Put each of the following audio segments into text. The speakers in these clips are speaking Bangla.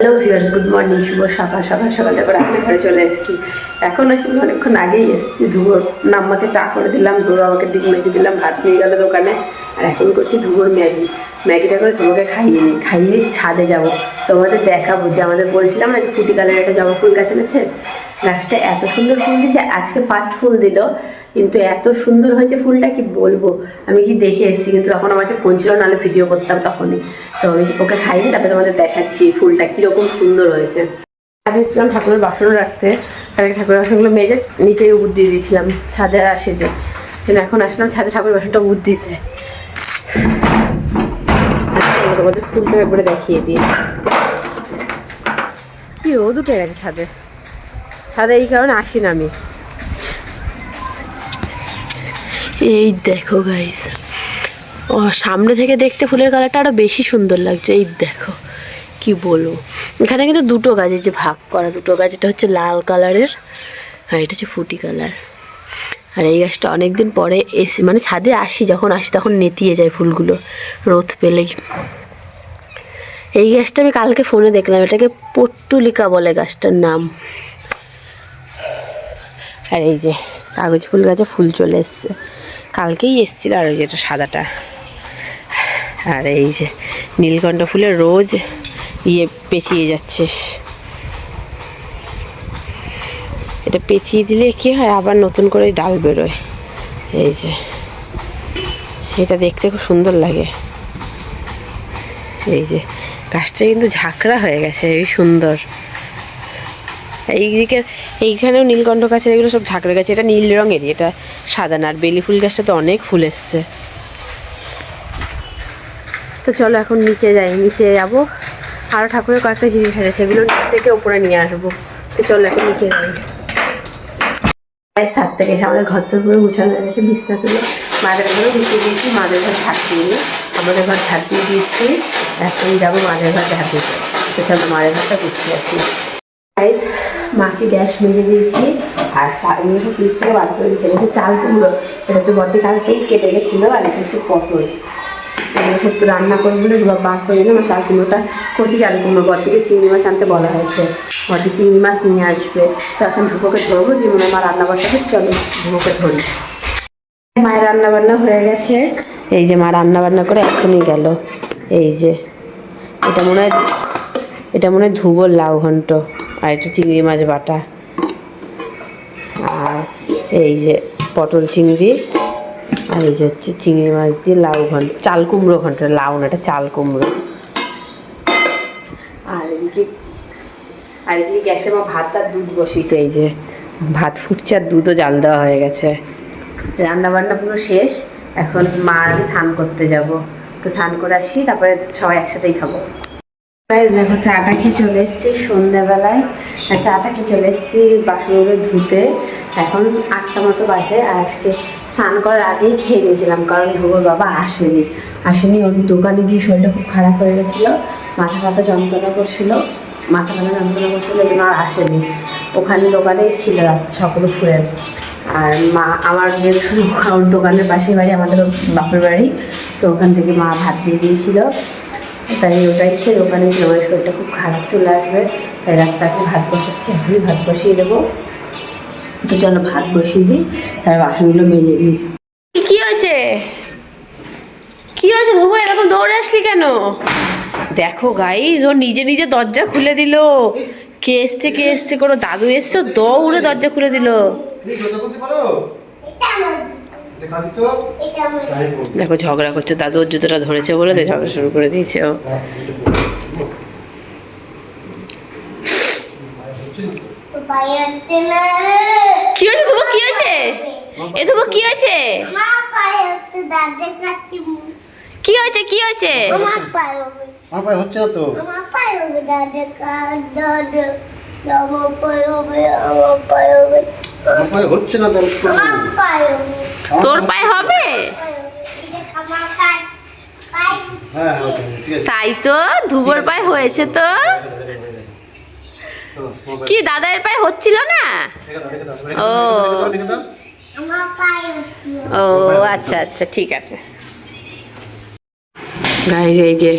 Hello viewers, good morning. শুভ সকাল সকাল সকাল করে ঘরে চলে এসেছি। এখন আসলে অনেকক্ষণ আগেই এসেছি। ধুবোর নাম্মাকে চা করে দিলাম, ধুবো আমাকে দিক মেজে দিলাম, ভাত নিয়ে গেল দোকানে। আর এখন করছি ধুবোর ম্যাগিটা করে ধুবোকে খাইয়ে ছাদে যাবো। তোমাদের দেখাবো যে আমাদের বলছিলাম না যে ফুটি কালার একটা জবা ফুল গাছ এনেছে, গাছটা এত সুন্দর ফুল দিয়েছে। আজকে ফার্স্ট ফুল দিল, কিন্তু এত সুন্দর হয়েছে ফুলটা কি বলবো। আমি কি দেখে এসেছি, কিন্তু তখন আমার কাছে ফোন ছিল, নাহলে ভিডিও করতাম তখনই। তো আমি ওকে খাইনি, তারপরে তোমাদের দেখাচ্ছি ফুলটা কীরকম সুন্দর হয়েছে। আগে এসেছিলাম ঠাকুরের বাসন রাখতে, আর ঠাকুরের বাসনগুলো মেজে নিচেই উপর দিয়ে দিয়েছিলাম, ছাদে আর আসে যে এখন আসলাম ছাদে ঠাকুরের বাসনটা উপর দিতে। তোমাদের ফুলটা একবারে দেখিয়ে দিই। কি রোদ উঠে গেছে ছাদে, ছাদে এই কারণে আসি না আমি। এই দেখো গাইস, ও সামনে থেকে দেখতে ফুলের কালারটা আরো বেশি সুন্দর লাগছে। এই দেখো কি বলবো, এখানে কিন্তু দুটো গাছ, এই যে ভাগ করা দুটো গাছ, এটা হচ্ছে লাল কালারের আর এটা হচ্ছে ফুটি কালার। আর এই গাছটা অনেকদিন পরে এসে মানে ছাদে আসি, যখন আসি তখন নেতিয়ে যায় ফুলগুলো রোদ পেলেই। এই গাছটা আমি কালকে ফোনে দেখলাম, এটাকে পর্তুলিকা বলে গাছটার নাম। আর এই যে কাগজ ফুল গাছে ফুল চলে এসছে, কালকেই এসছিল। আর ওই যে এটা সাদাটা, আর এই যে নীলকণ্ঠ ফুলের রোজ পেঁচিয়ে যাচ্ছে। এটা পেঁচিয়ে দিলে কি হয়, আবার নতুন করে ডাল বেরোয়। এই যে এটা দেখতে খুব সুন্দর লাগে। এই যে গাছটা কিন্তু ঝাঁকড়া হয়ে গেছে, এই সুন্দর। এইদিকে এইখানেও নীলকণ্ঠ গাছের এগুলো সব ঝাঁকড়ে গেছে, এটা নীল রঙেরই, এটা সাদা না। আর বেলি ফুল গাছটা তো অনেক ফুল এসছে। তো চলো এখন নিচে যাই, নিচে যাবো। আরও ঠাকুরের কয়েকটা জিনিস আছে, সেগুলো নিচ থেকে ওপরে নিয়ে আসবো। তো চলো এখন নিচে যাই। ছাদ থেকে এসে আমাদের ঘর তো পুরো গুছানো হয়ে গেছে, বিছনা তুলে মাদের ঘরে গুছিয়ে দিয়েছি। মাদের ঘর ঝাঁট দিয়ে আমাদের ঘর ঝাঁট দিয়ে দিয়েছি। এখন যাবো মাদের ঘর ঝাঁট দিতে। তো চলো মাদের ঘরটা গুছিয়ে আসি। মাকে গ্যাস মেজে দিয়েছি, আর চালগুলো ফ্রিজ থেকে বার করে দিয়েছি। এটা চাল কুমড়ো, এটা হচ্ছে বটি কালকেই কেটে গেছিলো। আর এটা হচ্ছে পটল, এগুলো সব রান্না করে বলে বার করে দিলাম। আর চাল কুমড়োটা করছি, চাল কুমড়ো বটিকে চিংড়ি মাছ আনতে বলা হয়েছে, বটি চিংড়ি মাছ নিয়ে আসবে। তো এখন ধুপোকে ধরবো, যে মনে আমার রান্না করতে চলো ধুপোকে ধরি। মায়ের রান্নাবান্না হয়ে গেছে, এই যে মা রান্নাবান্না করে এখনই গেল। এই যে এটা মনে হয় ধুবোর লাউ ঘন্ট, আর এটা চিংড়ি মাছ বাটা, আর এই যে পটল চিংড়ি, আর এই যে হচ্ছে চিংড়ি মাছ দিয়ে লাউ ঘন্ট, চাল কুমড়ো ঘন্ট, লাউ না, এটা চাল কুমড়ো। আর এদিকে গ্যাসে মা ভাত আর দুধ বসিয়েছে। এই যে ভাত ফুটছে আর দুধও জাল দেওয়া হয়ে গেছে। রান্নাবান্না পুরো শেষ, এখন মা আমি স্নান করতে যাব। তো স্নান করে আসি, তারপরে সবাই একসাথেই খাবো। দেখো চাটা খেয়ে চলে এসেছি সন্ধ্যাবেলায়, চাটা খেয়ে চলে এসেছি বাসনগুলো ধুতে। এখন 8টা মতো বাজে। আর আজকে স্নান করার আগেই খেয়ে নিয়েছিলাম, কারণ ধুবোর বাবা আসেনি। ওর দোকানে গিয়ে শরীরটা খুব খারাপ হয়ে গেছিলো, মাথা ব্যথা যন্ত্রণা করছিলো, এই জন্য আর আসেনি। ওখানে দোকানেই ছিল রাত সকলে ফুরে। আর মা আমার যেহেতু ওর দোকানের পাশের বাড়ি, আমাদের বাপের বাড়ি, তো ওখান থেকে মা ভাত দিয়ে দিয়েছিল, তাই ওটাই খেয়ে দোকানে ছিল। আমার শরীরটা খুব খারাপ চলে আসবে, তাই রাত্রে ভাত বসাচ্ছি। আমি ভাত বসিয়ে দেবো। তো চলো ভাত বসিয়ে দিই, তার বাসনগুলো মেজে নিই। কি হয়েছে ধুবো, এরকম দৌড়ে আসলি কেন? দেখো গাইস, ও নিজে নিজে দরজা খুলে দিল। কে এসছে কোনো দাদু এসছে, দৌড়ে দরজা খুলে দিল। দেখো ঝগড়া করছে, দাদু ওর জুতোটা ধরেছে বলে ঝগড়া শুরু করে দিয়েছে ও। কি হয়েছে ধুবো, কি হয়েছে? এ ধুবো কি হয়েছে? কি হয়েছে? আমার পায়ে হচ্ছে না তো। আমার পায়ে হচ্ছে না, তোর পায়ে হবে? হ্যাঁ তাই তো, ধুবোর পায়ে হয়েছে তো। কি দাদার পায়ে হচ্ছিল না? ও আচ্ছা, ঠিক আছে। গাইস এই যে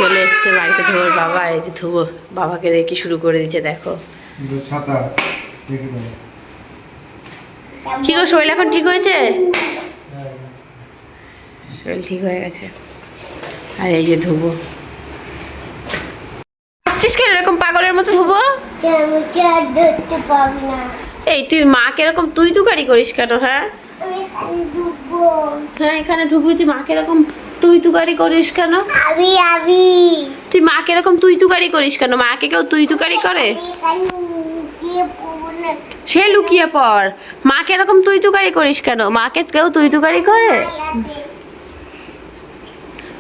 চলে এসছে বাড়িতে ধোবর বাবা, এই যে ধোবো বাবাকে দেখি শুরু করে দিচ্ছে দেখো। ছাতা রেখে দাও। কি গো শরীর এখন ঠিক হয়েছে? শরীর ঠিক হয়ে গেছে। আর এই যে ধোবো, আসছিস কেন এরকম পাগলের মতো ধোবো? আমাকে আর ধরতে পারবি না। এই তুই মা কিরকম তুই তুকারি করিস কেন? হ্যাঁ আমি এখানে ঢুকবো। হ্যাঁ এখানে ঢুকবি, তুই মা কিরকম তুই তুকারি করিস কেন? আমি তুই মা কিরকম তুই তুকারি করিস কেন? মাকে কেউ তুই তুকারি করে? এখানে গিয়ে পড়বো না। সে লুকিয়ে পড়। মা কিরকম তুই তুকারি করিস কেন? মাকে কেউ তুই তুকারি করে?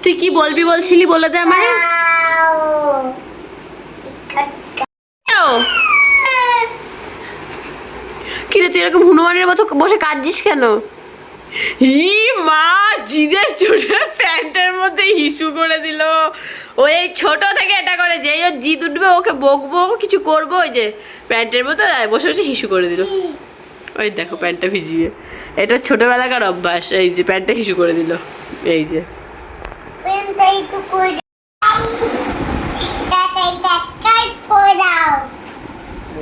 তুই কি বলবি বলছিলি বলে দে আমায়। কিরে তুই এরকম হনুমানের মতো বসে কাঁদছিস কেন? ই মা, জিদের চোটে প্যান্টের মধ্যে হিসু করে দিল। ও এই ছোট থেকে এটা করে, যেই ওর জিদ উঠবে ওকে বকবো কিছু করবো, ওই যে প্যান্টের মধ্যে বসে বসে হিসু করে দিল। ওই দেখো প্যান্টটা ভিজিয়ে, এটা ছোটবেলাকার অভ্যাস। এই যে প্যান্টটা হিসু করে দিল, এই যে। পেনটাই তো করে তাই পড়াও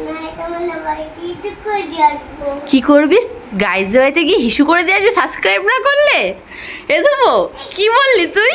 না, তোমার বাড়িতে তো করে আসবো। কি করবি? গাইজ বাড়িতে গিয়ে হিসু করে দিয়ে আসবি সাবস্ক্রাইব না করলে? এ দেবো কি বললি তুই?